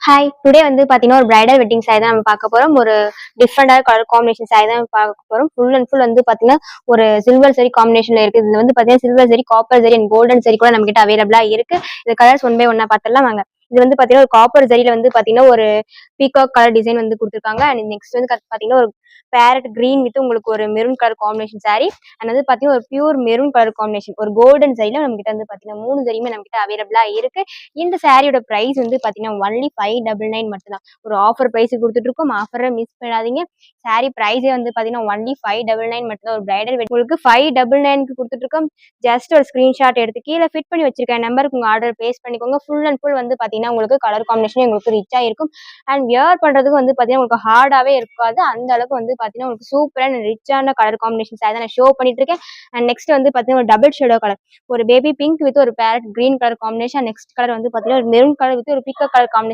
Hi today வந்து பார்த்தீங்கன்னா ஒரு பிரைடல் வெட்டிங் சாரி தான் நம்ம பார்க்க போறோம். ஒரு டிஃப்ரெண்டான கலர் காம்பினேஷன் சாரி தான் பார்க்க போறோம். ஃபுல் அண்ட் ஃபுல் வந்து பார்த்தீங்கன்னா ஒரு சில்வர் ஜரி காம்பினேஷன்ல இருக்கு. இதுல வந்து பார்த்தீங்கன்னா silver zari, copper zari and golden zari கூட நம்ம கிட்ட அவைலபிளா இருக்கு. இந்த கலர்ஸ் ஒன் பை ஒன்னா பார்த்துடலாம் வாங்க. இது வந்து பார்த்தீங்கன்னா ஒரு காப்பர் ஜரியில வந்து பார்த்தீங்கன்னா ஒரு பீகாக் கலர் டிசைன் வந்து கொடுத்துருக்காங்க. அண்ட் நெக்ஸ்ட் வந்து பார்த்தீங்கன்னா ஒரு பேரட் கிரீன் வித் உங்களுக்கு ஒரு maroon colour combination sorry. And வந்து பார்த்தீங்கன்னா ஒரு பியூர் மெரூன் கலர் காம்பினேஷன் ஒரு கோல்டன் ஜரியில நம்ம கிட்ட வந்து பார்த்தீங்கன்னா 3 ஜரியுமே நம்ம கிட்ட அவைலபிளா இருக்கு. இந்த சாரியோட பிரைஸ் வந்து பார்த்தீங்கன்னா ஒன்லி 599 மட்டும் தான். ஒரு ஆஃபர் பிரைஸ் கொடுத்துட்டு இருக்கோம். ஆஃபரை மிஸ் பண்ணாதீங்க. சாரி பிரைஸே வந்து பார்த்தீங்கன்னா ஒன்லி 599 மட்டும் தான். ஒரு பிரைடல் உங்களுக்கு 599க்கு கொடுத்துட்டு இருக்கோம். ஜஸ்ட் ஒரு ஸ்கிரீன்ஷாட் எடுத்து கீழே ஃபிட் பண்ணி வச்சிருக்கேன் நம்பருக்கு உங்க ஆர்டர் பேஸ் பண்ணிக்கோங்க. ஃபுல் அண்ட் ஃபுல் வந்து பார்த்தீங்கன்னா உங்களுக்கு கலர் காம்பினேஷன் உங்களுக்கு ரிச்சா இருக்கும். அண்ட் வியர் பண்றதுக்கு வந்து பார்த்தீங்கன்னா உங்களுக்கு ஹார்டாவே இருக்காது. அந்த அளவுக்கு வந்து பார்த்தீங்கன்னா உங்களுக்கு சூப்பர் அண்ட் ரிச்சான கலர் காம்பினேஷன் சாரி தான் நான் ஷோ பண்ணிட்டு இருக்கேன். அண்ட் நெக்ஸ்ட் வந்து பார்த்தீங்கன்னா ஒரு டபுள் ஷேடோ கலர் ஒரு பேபி பிங்க் வித் ஒரு farad green colour combination. Next colour வந்து பார்த்தீங்கன்னா ஒரு மெரூன் கலர் வித் ஒரு பீகாக் கலர் காம்பினேஷன்.